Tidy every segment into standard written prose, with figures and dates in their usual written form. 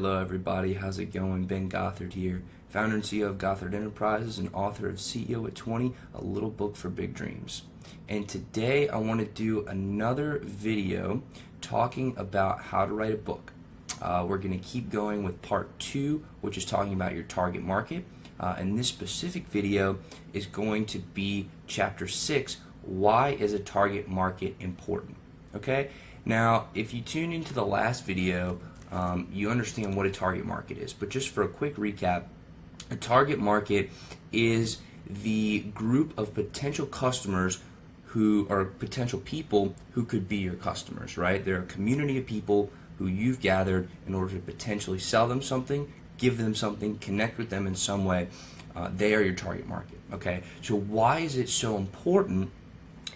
Hello everybody, how's it going? Ben Gothard here, founder and CEO of Gothard Enterprises and author of CEO at 20, a little book for big dreams. And today I want to do another video talking about how to write a book. We're going to keep going with part 2, which is talking about your target market. And this specific video is going to be chapter 6, why is a target market important? Okay, now if you tune into the last video, you understand what a target market is. But just for a quick recap, a target market is the group of potential customers who are potential people who could be your customers, right? They're a community of people who you've gathered in order to potentially sell them something, give them something, connect with them in some way. They are your target market, okay? So why is it so important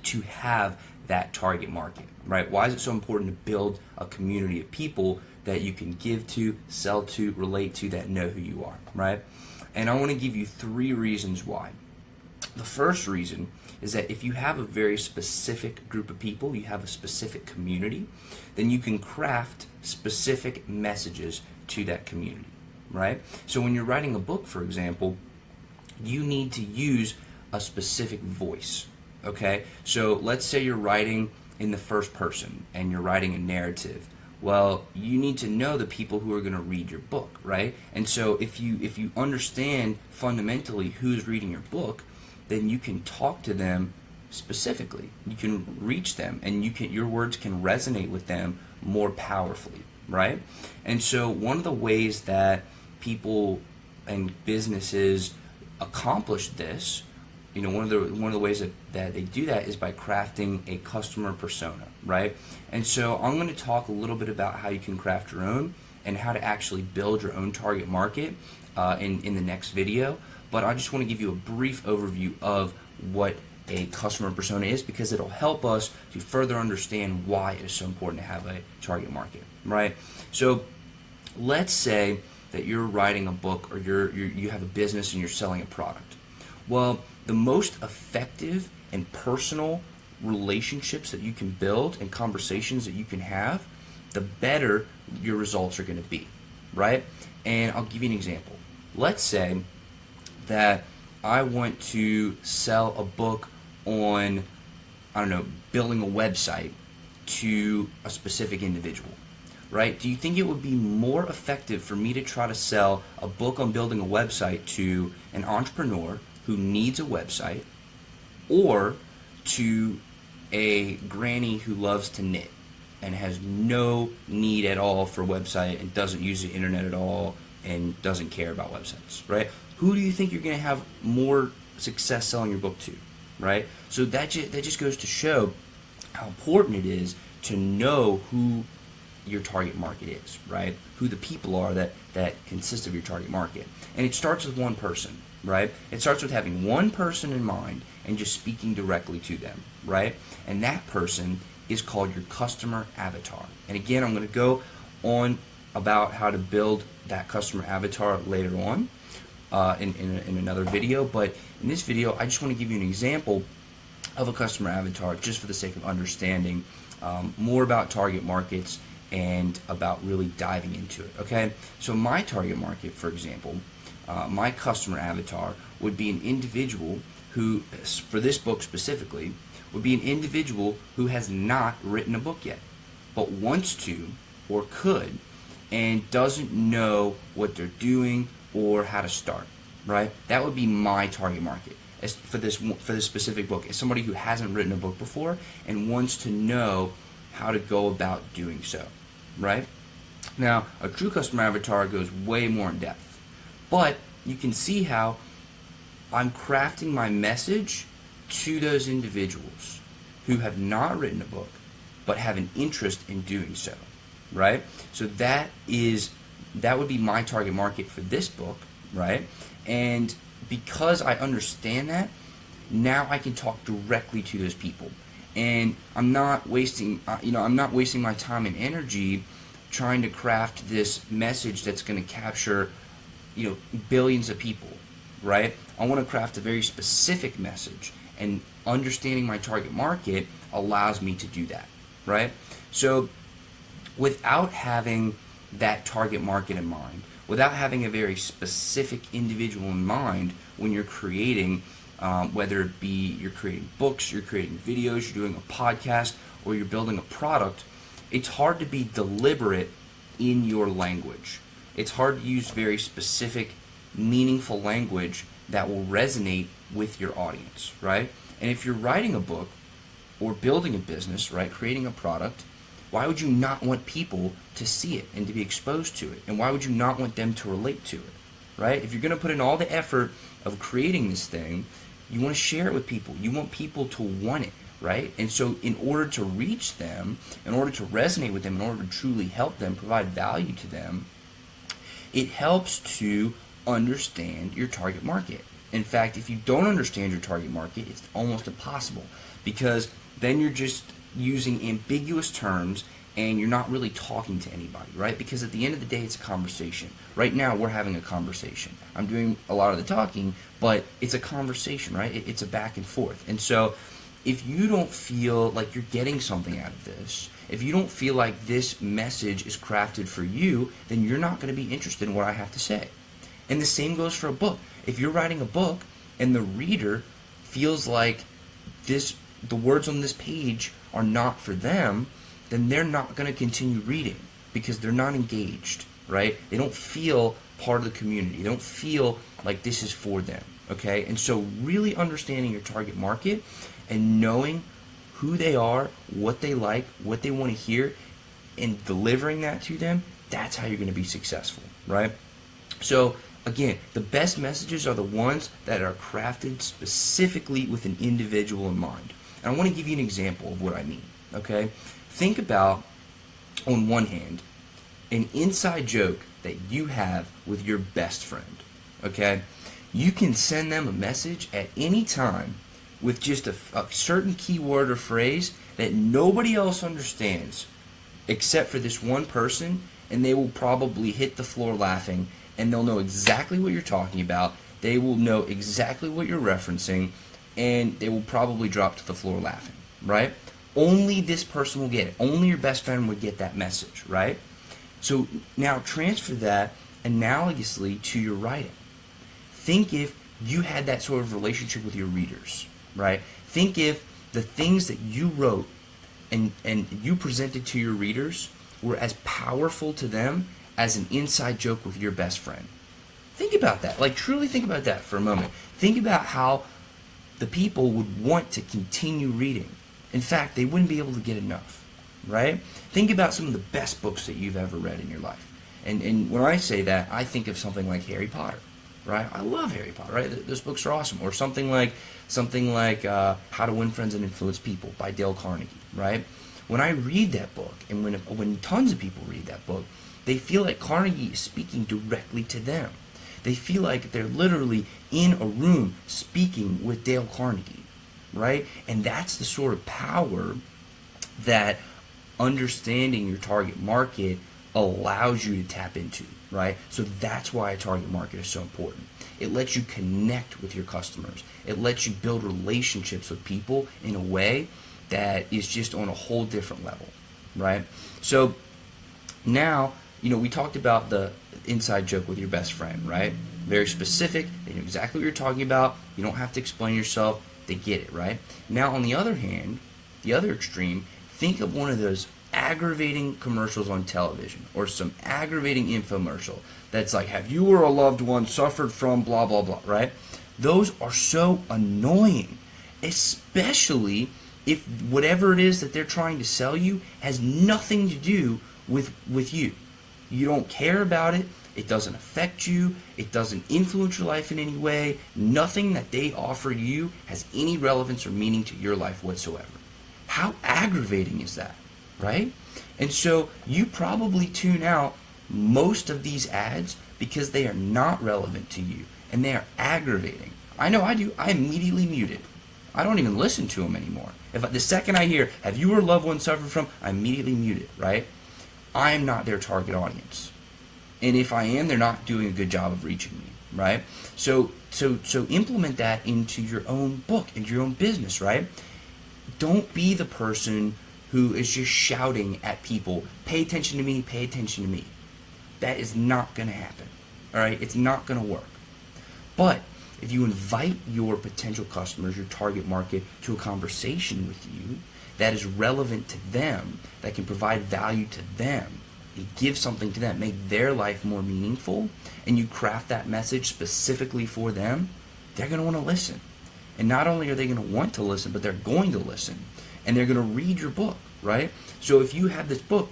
to have that target market, right? Why is it so important to build a community of people that you can give to, sell to, relate to, that know who you are, right? And I want to give you 3 reasons why. The first reason is that if you have a very specific group of people, you have a specific community, then you can craft specific messages to that community, right? So when you're writing a book, for example, you need to use a specific voice, okay? So let's say you're writing in the first person and you're writing a narrative. Well, you need to know the people who are going to read your book, right? And so if you understand fundamentally who's reading your book, then you can talk to them specifically. You can reach them, and your words can resonate with them more powerfully, right? And so one of the ways that people and businesses accomplish this, one of the ways that they do that is by crafting a customer persona, right? And so I'm going to talk a little bit about how you can craft your own and how to actually build your own target market in the next video. But I just want to give you a brief overview of what a customer persona is, because it'll help us to further understand why it is so important to have a target market, right? So let's say that you're writing a book, or you have a business and you're selling a product. Well, the most effective and personal relationships that you can build and conversations that you can have, the better your results are going to be, right? And I'll give you an example. Let's say that I want to sell a book on, building a website to a specific individual, right? Do you think it would be more effective for me to try to sell a book on building a website to an entrepreneur who needs a website, or to a granny who loves to knit and has no need at all for a website and doesn't use the internet at all and doesn't care about websites, right? Who do you think you're going to have more success selling your book to, right? So that just goes to show how important it is to know who your target market is, right? Who the people are that consist of your target market. And it starts with one person, right? It starts with having one person in mind and just speaking directly to them, right? And that person is called your customer avatar. And again, I'm going to go on about how to build that customer avatar later on in another video. But in this video, I just want to give you an example of a customer avatar, just for the sake of understanding more about target markets and about really diving into it, okay? So my target market, for example, my customer avatar would be an individual who, for this book specifically, would be an individual who has not written a book yet, but wants to or could, and doesn't know what they're doing or how to start, right? That would be my target market for this specific book. Is somebody who hasn't written a book before and wants to know how to go about doing so, right? Now, a true customer avatar goes way more in depth, but you can see how I'm crafting my message to those individuals who have not written a book but have an interest in doing so, right? So that would be my target market for this book, right? And because I understand that, now I can talk directly to those people, and I'm not wasting my time and energy trying to craft this message that's going to capture billions of people, right? I want to craft a very specific message, and understanding my target market allows me to do that, right? So without having that target market in mind, without having a very specific individual in mind when you're creating, whether it be you're creating books, you're creating videos, you're doing a podcast, or you're building a product, it's hard to be deliberate in your language. It's hard to use very specific, meaningful language that will resonate with your audience, right? And if you're writing a book or building a business, right, creating a product, why would you not want people to see it and to be exposed to it? And why would you not want them to relate to it, right? If you're going to put in all the effort of creating this thing, you want to share it with people. You want people to want it, right? And so in order to reach them, in order to resonate with them, in order to truly help them, provide value to them, it helps to understand your target market. In fact, if you don't understand your target market, it's almost impossible, because then you're just using ambiguous terms and you're not really talking to anybody, right? Because at the end of the day, it's a conversation. Right now, we're having a conversation. I'm doing a lot of the talking, but it's a conversation, right? It's a back and forth. And so if you don't feel like you're getting something out of this, if you don't feel like this message is crafted for you, then you're not going to be interested in what I have to say. And the same goes for a book. If you're writing a book and the reader feels like the words on this page are not for them, then they're not going to continue reading because they're not engaged, right? They don't feel part of the community. They don't feel like this is for them, okay? And so really understanding your target market and knowing who they are, what they like, what they want to hear, and delivering that to them, that's how you're going to be successful, right? So again, the best messages are the ones that are crafted specifically with an individual in mind. And I want to give you an example of what I mean, okay? Think about, on one hand, an inside joke that you have with your best friend, okay? You can send them a message at any time with just a certain keyword or phrase that nobody else understands except for this one person, and they will probably hit the floor laughing, and they'll know exactly what you're talking about. They will know exactly what you're referencing, and they will probably drop to the floor laughing, right? Only this person will get it. Only your best friend would get that message, right? So now transfer that analogously to your writing. Think if you had that sort of relationship with your readers, right? Think if the things that you wrote and you presented to your readers were as powerful to them as an inside joke with your best friend. Think about that. Like, truly think about that for a moment. Think about how the people would want to continue reading. In fact, they wouldn't be able to get enough, right? Think about some of the best books that you've ever read in your life. And when I say that, I think of something like Harry Potter, right? I love Harry Potter, right? Those books are awesome. Or something like How to Win Friends and Influence People by Dale Carnegie, right? When I read that book, and when tons of people read that book, they feel like Carnegie is speaking directly to them. They feel like they're literally in a room speaking with Dale Carnegie, right? And that's the sort of power that understanding your target market allows you to tap into, right? So that's why a target market is so important. It lets you connect with your customers. It lets you build relationships with people in a way that is just on a whole different level, right? So now, we talked about the inside joke with your best friend, right? Very specific. They know exactly what you're talking about. You don't have to explain yourself. They get it, right? Now, on the other hand, the other extreme, think of one of those aggravating commercials on television or some aggravating infomercial that's like, have you or a loved one suffered from blah, blah, blah, right? Those are so annoying, especially if whatever it is that they're trying to sell you has nothing to do with you. You don't care about it. It doesn't affect you. It doesn't influence your life in any way. Nothing that they offer you has any relevance or meaning to your life whatsoever. How aggravating is that, right? And so you probably tune out most of these ads because they are not relevant to you and they are aggravating. I know I do. I immediately mute it. I don't even listen to them anymore. The second I hear, have you or a loved one suffered from, I immediately mute it, right? I'm not their target audience. And if I am, they're not doing a good job of reaching me, right? So implement that into your own book, into your own business, right? Don't be the person who is just shouting at people, pay attention to me, pay attention to me. That is not going to happen. All right? It's not going to work. But if you invite your potential customers, your target market, to a conversation with you that is relevant to them, that can provide value to them, and give something to them, make their life more meaningful, and you craft that message specifically for them, they're going to want to listen. And not only are they going to want to listen, but they're going to listen. And they're going to read your book, right? So if you have this book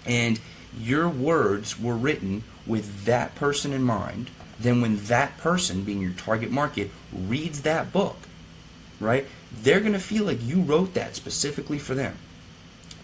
and your words were written with that person in mind, then when that person, being your target market, reads that book, right, they're going to feel like you wrote that specifically for them.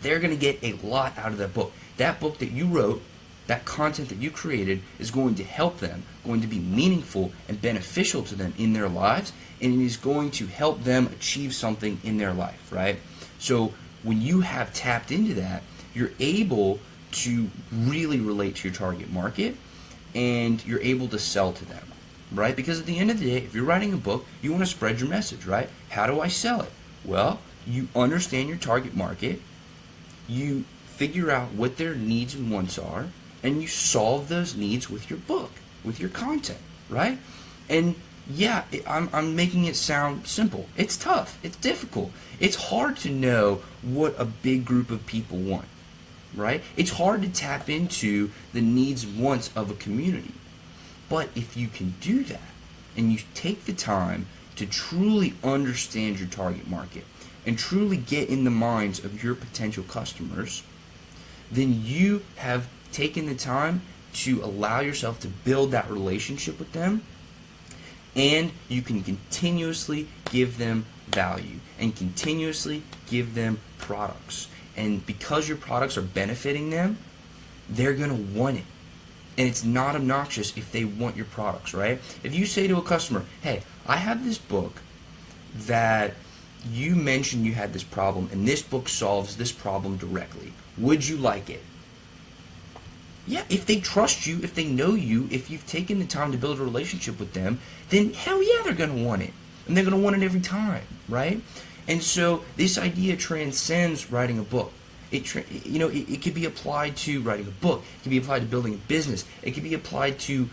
They're going to get a lot out of that book. That book that you wrote, that content that you created, is going to help them, going to be meaningful and beneficial to them in their lives, and it is going to help them achieve something in their life, right? So when you have tapped into that, you're able to really relate to your target market, and you're able to sell to them, right? Because at the end of the day, if you're writing a book, you want to spread your message, right? How do I sell it? Well, you understand your target market, you figure out what their needs and wants are, and you solve those needs with your book, with your content, right? And yeah, I'm making it sound simple. It's tough. It's difficult. It's hard to know what a big group of people want, right? It's hard to tap into the needs and wants of a community. But if you can do that, and you take the time to truly understand your target market, and truly get in the minds of your potential customers, then you have taken the time to allow yourself to build that relationship with them, and you can continuously give them value and continuously give them products. And because your products are benefiting them, they're going to want it. And it's not obnoxious if they want your products, right? If you say to a customer, hey, I have this book that you mentioned you had this problem, and this book solves this problem directly. Would you like it? Yeah, if they trust you, if they know you, if you've taken the time to build a relationship with them, then hell yeah, they're going to want it. And they're going to want it every time, right? And so this idea transcends writing a book. It could be applied to writing a book. It can be applied to building a business. It can be applied to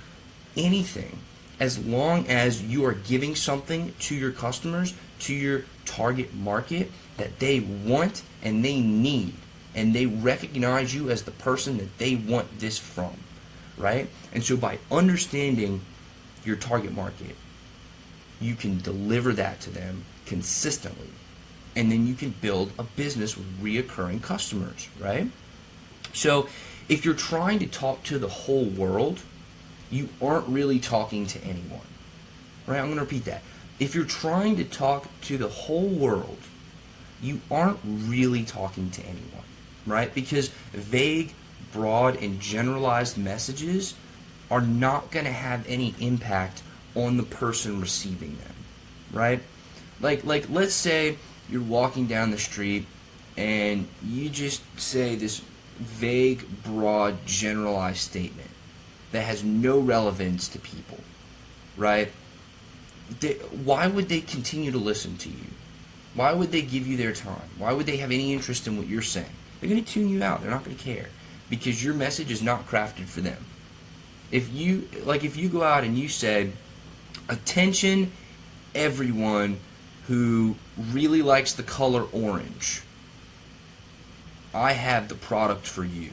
anything, as long as you are giving something to your customers, to your target market, that they want and they need, and they recognize you as the person that they want this from, right? And so by understanding your target market, you can deliver that to them consistently, and then you can build a business with reoccurring customers, right? So if you're trying to talk to the whole world, you aren't really talking to anyone, right? I'm going to repeat that. If you're trying to talk to the whole world, you aren't really talking to anyone, right? Because vague, broad, and generalized messages are not going to have any impact on the person receiving them, right? Like let's say you're walking down the street and you just say this vague, broad, generalized statement that has no relevance to people, right? Why would they continue to listen to you? Why would they give you their time? Why would they have any interest in what you're saying? They're going to tune you out. They're not going to care, because your message is not crafted for them. If you go out and you say, attention everyone who really likes the color orange, I have the product for you.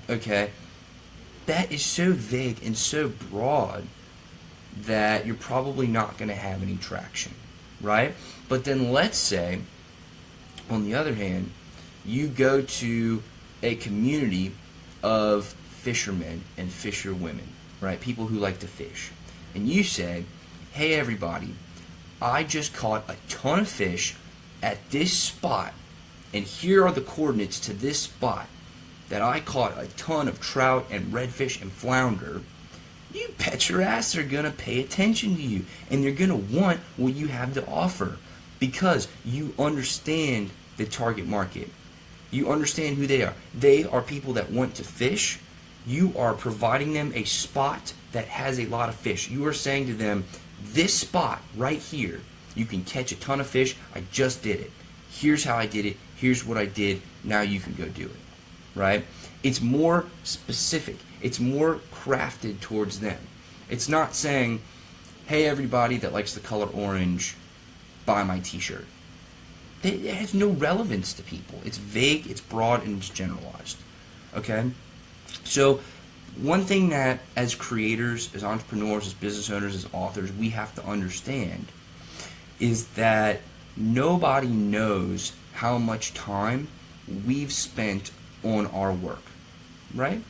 Okay? That is so vague and so broad that you're probably not going to have any traction, right? But then let's say, on the other hand, you go to a community of fishermen and fisherwomen, right? People who like to fish. And you say, hey everybody, I just caught a ton of fish at this spot, and here are the coordinates to this spot that I caught a ton of trout and redfish and flounder. You bet your ass they're going to pay attention to you, and they're going to want what you have to offer, because you understand the target market. You understand who they are. They are people that want to fish. You are providing them a spot that has a lot of fish. You are saying to them, this spot right here, you can catch a ton of fish. I just did it. Here's how I did it. Here's what I did. Now you can go do it. Right? It's more specific. It's more crafted towards them. It's not saying, hey, everybody that likes the color orange, buy my t-shirt. It has no relevance to people. It's vague, it's broad, and it's generalized. Okay? So one thing that as creators, as entrepreneurs, as business owners, as authors, we have to understand is that nobody knows how much time we've spent on our work, right?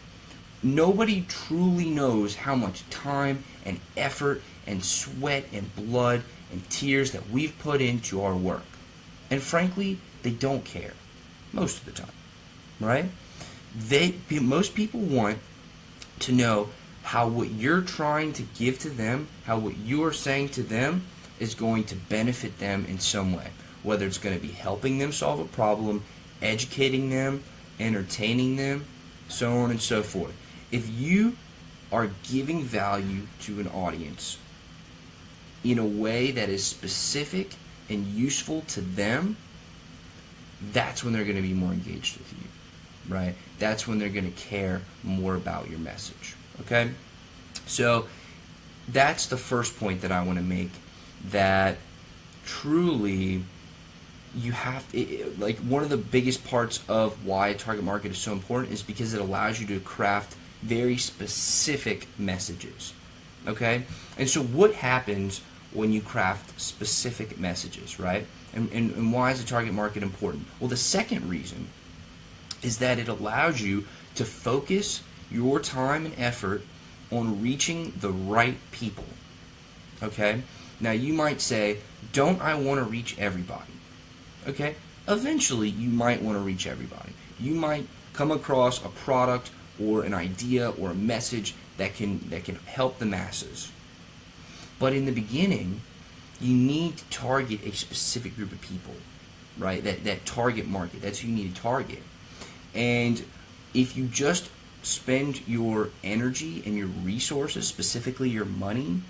Nobody truly knows how much time and effort and sweat and blood and tears that we've put into our work. And frankly, they don't care most of the time, right? Most people want to know how what you're trying to give to them, how what you are saying to them is going to benefit them in some way. Whether it's going to be helping them solve a problem, educating them, entertaining them, so on and so forth. If you are giving value to an audience in a way that is specific and useful to them, that's when they're going to be more engaged with you, right? That's when they're going to care more about your message, okay? So that's the first point that I want to make, that truly you have like one of the biggest parts of why a target market is so important is because it allows you to craft very specific messages, okay? And so what happens when you craft specific messages, right? And why is the target market important? Well, the second reason is that it allows you to focus your time and effort on reaching the right people, okay? Now you might say, don't I want to reach everybody? Okay, eventually you might want to reach everybody. You might come across a product or an idea or a message that can help the masses. But in the beginning, you need to target a specific group of people, right? That target market, that's who you need to target. And if you just spend your energy and your resources, specifically your money,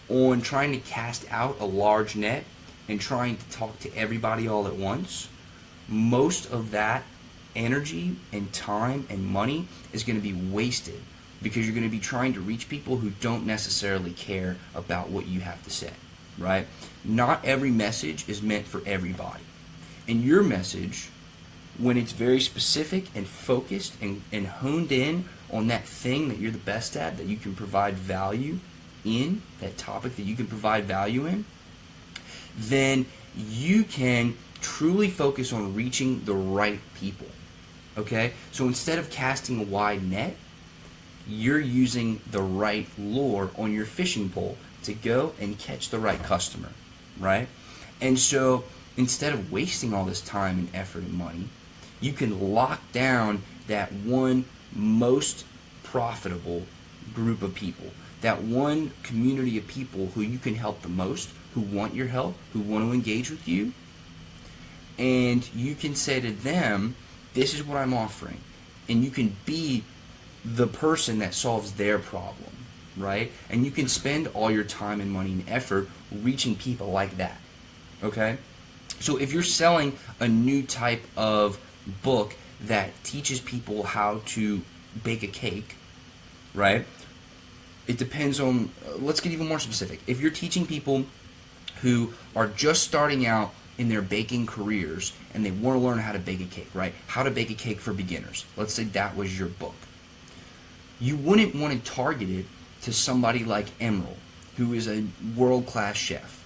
on trying to cast out a large net and trying to talk to everybody all at once, most of that energy and time and money is going to be wasted because you're going to be trying to reach people who don't necessarily care about what you have to say, right? Not every message is meant for everybody. And your message, when it's very specific and focused and honed in on that thing that you're the best at, that you can provide value in, that topic that you can provide value in, then you can truly focus on reaching the right people, okay? So instead of casting a wide net, you're using the right lure on your fishing pole to go and catch the right customer, right? And so instead of wasting all this time and effort and money, you can lock down that one most profitable group of people, that one community of people who you can help the most, who want your help, who want to engage with you, and you can say to them, this is what I'm offering, and you can be the person that solves their problem, right? And you can spend all your time and money and effort reaching people like that, okay? So if you're selling a new type of book that teaches people how to bake a cake, right? It depends on, let's get even more specific. If you're teaching people who are just starting out in their baking careers and they want to learn how to bake a cake, right? How to bake a cake for beginners. Let's say that was your book. You wouldn't want to target it to somebody like Emerald, who is a world-class chef.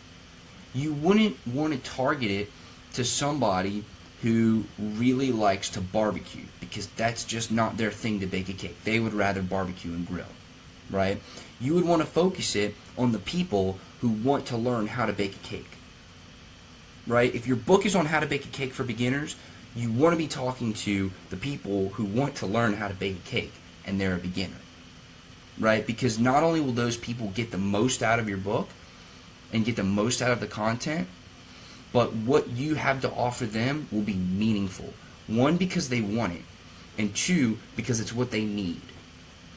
You wouldn't want to target it to somebody who really likes to barbecue, because that's just not their thing to bake a cake. They would rather barbecue and grill, right? You would want to focus it on the people who want to learn how to bake a cake, right? If your book is on how to bake a cake for beginners, you want to be talking to the people who want to learn how to bake a cake and they're a beginner, right? Because not only will those people get the most out of your book and get the most out of the content, but what you have to offer them will be meaningful. One, because they want it, and two, because it's what they need.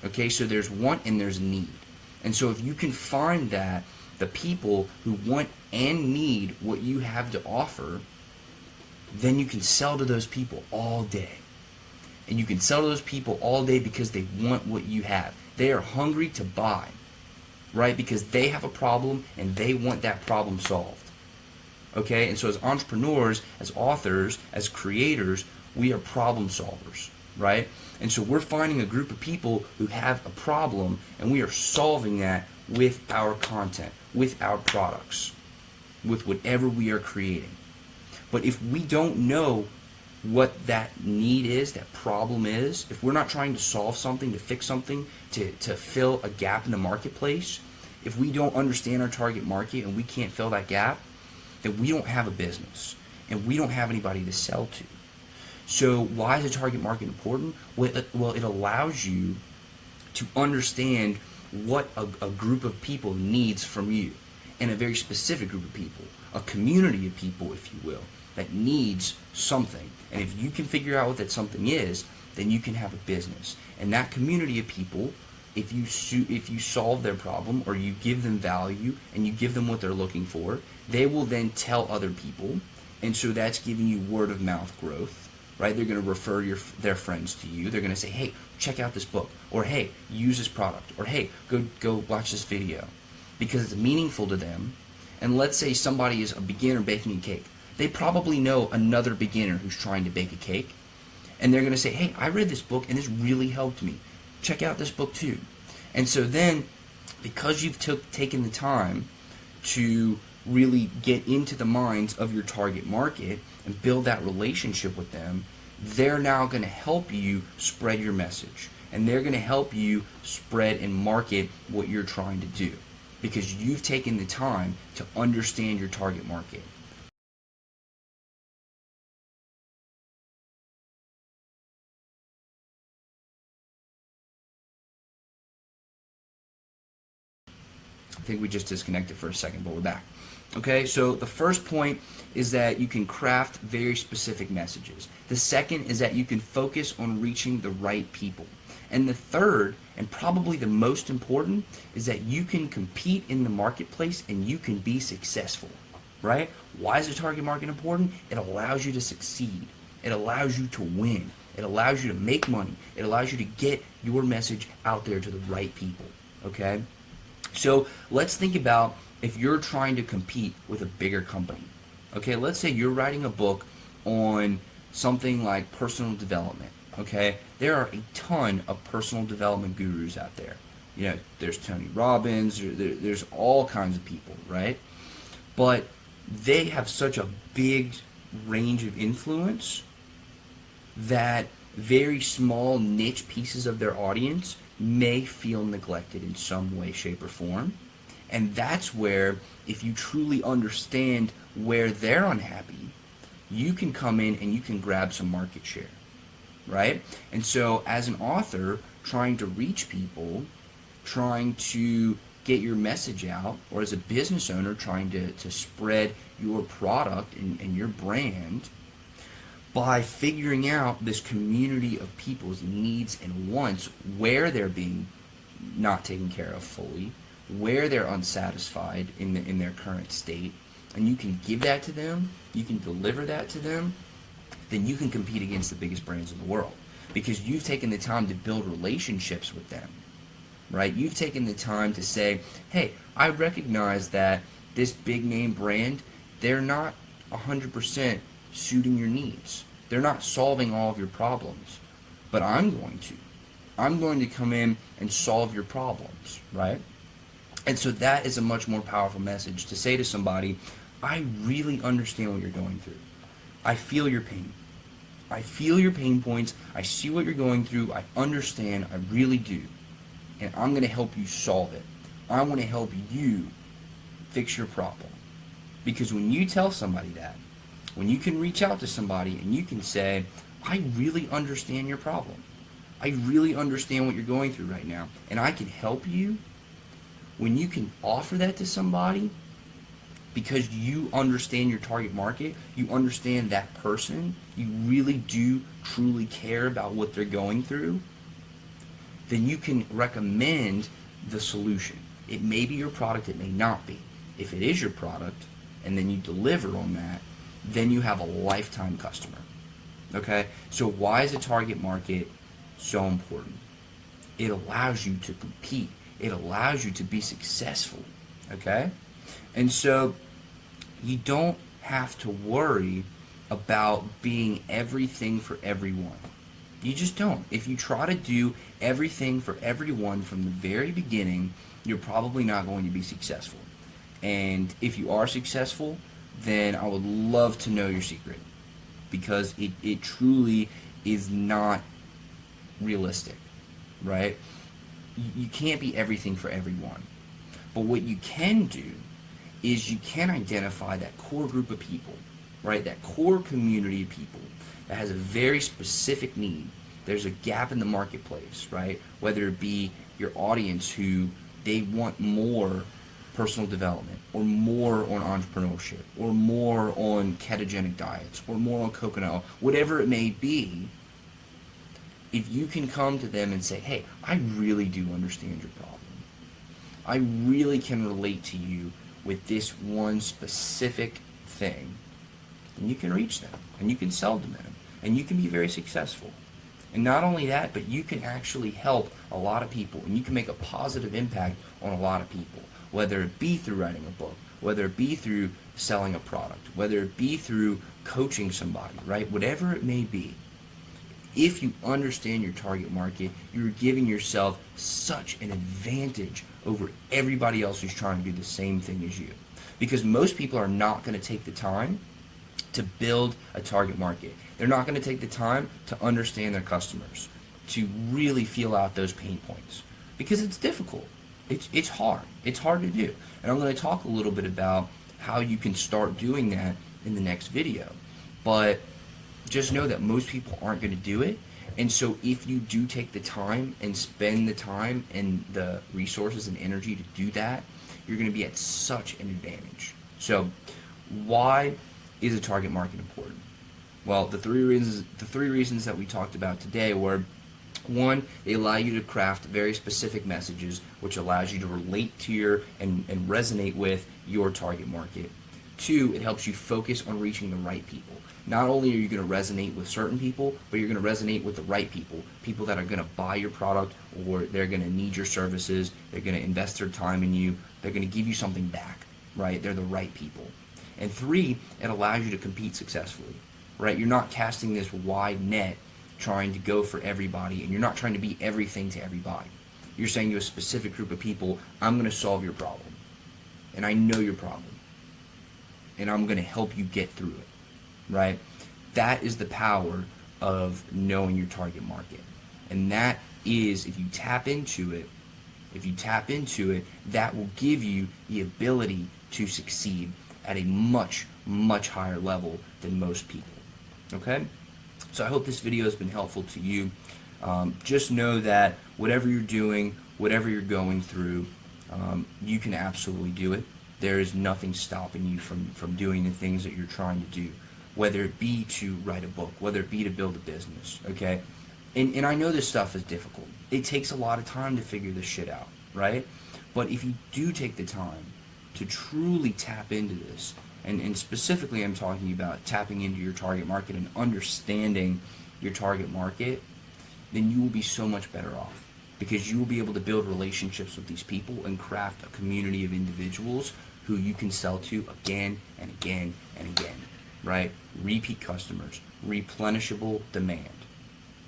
Okay, so there's want and there's need. And so if you can find that the people who want and need what you have to offer, then you can sell to those people all day. And you can sell to those people all day because they want what you have. They are hungry to buy, right? Because they have a problem and they want that problem solved. Okay? And so as entrepreneurs, as authors, as creators, we are problem solvers, right? And so we're finding a group of people who have a problem, and we are solving that with our content, with our products, with whatever we are creating. But if we don't know what that need is, that problem is, if we're not trying to solve something, to fix something, to fill a gap in the marketplace, if we don't understand our target market and we can't fill that gap, then we don't have a business and we don't have anybody to sell to. So why is the target market important? Well, it allows you to understand what a group of people needs from you, and a very specific group of people, a community of people, if you will, that needs something. And if you can figure out what that something is, then you can have a business. And that community of people, if you solve their problem, or you give them value and you give them what they're looking for, they will then tell other people. And so that's giving you word of mouth growth, right? They're going to refer their friends to you. They're going to say, hey, check out this book, or hey, use this product, or hey, go watch this video, because it's meaningful to them. And let's say somebody is a beginner baking a cake. They probably know another beginner who's trying to bake a cake, and they're going to say, hey, I read this book and this really helped me. Check out this book too. And so then, because you've taken the time to really get into the minds of your target market and build that relationship with them, they're now going to help you spread your message, and they're going to help you spread and market what you're trying to do, because you've taken the time to understand your target market. I think we just disconnected for a second, but we're back. Okay, so the first point is that you can craft very specific messages. The second is that you can focus on reaching the right people. And the third, and probably the most important, is that you can compete in the marketplace and you can be successful, right? Why is the target market important? It allows you to succeed. It allows you to win. It allows you to make money. It allows you to get your message out there to the right people, okay? So let's think about if you're trying to compete with a bigger company. Okay, let's say you're writing a book on something like personal development. Okay, there are a ton of personal development gurus out there. You know, there's Tony Robbins, there's all kinds of people, right? But they have such a big range of influence that very small niche pieces of their audience may feel neglected in some way, shape, or form. And that's where, if you truly understand where they're unhappy, you can come in and you can grab some market share, right? And so as an author trying to reach people, trying to get your message out, or as a business owner trying to spread your product and your brand, by figuring out this community of people's needs and wants, where they're being not taken care of fully, where they're unsatisfied in their current state, and you can give that to them, you can deliver that to them, then you can compete against the biggest brands in the world, because you've taken the time to build relationships with them, right? You've taken the time to say, hey, I recognize that this big name brand, they're not 100% suiting your needs. They're not solving all of your problems, but I'm going to. I'm going to come in and solve your problems, right? And so that is a much more powerful message to say to somebody, I really understand what you're going through. I feel your pain. I feel your pain points. I see what you're going through. I understand. I really do. And I'm going to help you solve it. I want to help you fix your problem. Because when you tell somebody that, when you can reach out to somebody and you can say, I really understand your problem. I really understand what you're going through right now, and I can help you. When you can offer that to somebody because you understand your target market, you understand that person, you really do truly care about what they're going through, then you can recommend the solution. It may be your product, it may not be. If it is your product, and then you deliver on that, then you have a lifetime customer. Okay? So why is a target market so important? It allows you to compete. It allows you to be successful. Okay? And so you don't have to worry about being everything for everyone. You just don't. If you try to do everything for everyone from the very beginning, you're probably not going to be successful. And if you are successful, then I would love to know your secret, because it truly is not realistic, right? You can't be everything for everyone. But what you can do is you can identify that core group of people, right? That core community of people that has a very specific need. There's a gap in the marketplace, right? Whether it be your audience who they want more personal development, or more on entrepreneurship, or more on ketogenic diets, or more on coconut oil, whatever it may be. If you can come to them and say, hey, I really do understand your problem. I really can relate to you with this one specific thing. And you can reach them, and you can sell to them, and you can be very successful. And not only that, but you can actually help a lot of people, and you can make a positive impact on a lot of people, whether it be through writing a book, whether it be through selling a product, whether it be through coaching somebody, right? Whatever it may be. If you understand your target market, you're giving yourself such an advantage over everybody else who's trying to do the same thing as you. Because most people are not going to take the time to build a target market. They're not going to take the time to understand their customers, to really feel out those pain points, because it's difficult. It's hard. It's hard to do. And I'm going to talk a little bit about how you can start doing that in the next video. But just know that most people aren't going to do it. And so if you do take the time and spend the time and the resources and energy to do that, you're going to be at such an advantage. So why is a target market important? Well, the three reasons that we talked about today were: one, they allow you to craft very specific messages, which allows you to relate to your and resonate with your target market. Two, it helps you focus on reaching the right people. Not only are you going to resonate with certain people, but you're going to resonate with the right people. People that are going to buy your product, or they're going to need your services. They're going to invest their time in you. They're going to give you something back, right? They're the right people. And three, it allows you to compete successfully, right? You're not casting this wide net trying to go for everybody, and you're not trying to be everything to everybody. You're saying to a specific group of people, I'm going to solve your problem, and I know your problem, and I'm going to help you get through it, right? That is the power of knowing your target market. And that is, if you tap into it, that will give you the ability to succeed at a much, much higher level than most people. Okay? So I hope this video has been helpful to you. Just know that whatever you're doing, whatever you're going through, you can absolutely do it. There is nothing stopping you from doing the things that you're trying to do, whether it be to write a book, whether it be to build a business, okay? And I know this stuff is difficult. It takes a lot of time to figure this shit out, right? But if you do take the time to truly tap into this, and specifically I'm talking about tapping into your target market and understanding your target market, then you will be so much better off, because you will be able to build relationships with these people and craft a community of individuals who you can sell to again and again and again, right? Repeat customers, replenishable demand.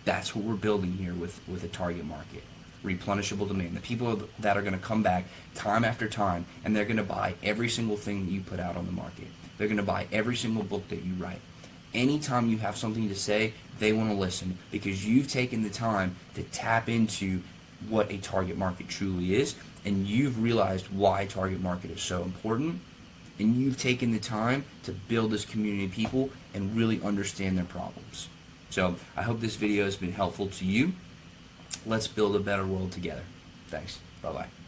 That's what we're building here with a target market. Replenishable demand. The people that are going to come back time after time, and they're going to buy every single thing that you put out on the market. They're going to buy every single book that you write. Anytime you have something to say, they want to listen, because you've taken the time to tap into what a target market truly is, and you've realized why target market is so important, and you've taken the time to build this community of people and really understand their problems. So I hope this video has been helpful to you. Let's build a better world together. Thanks. Bye-bye.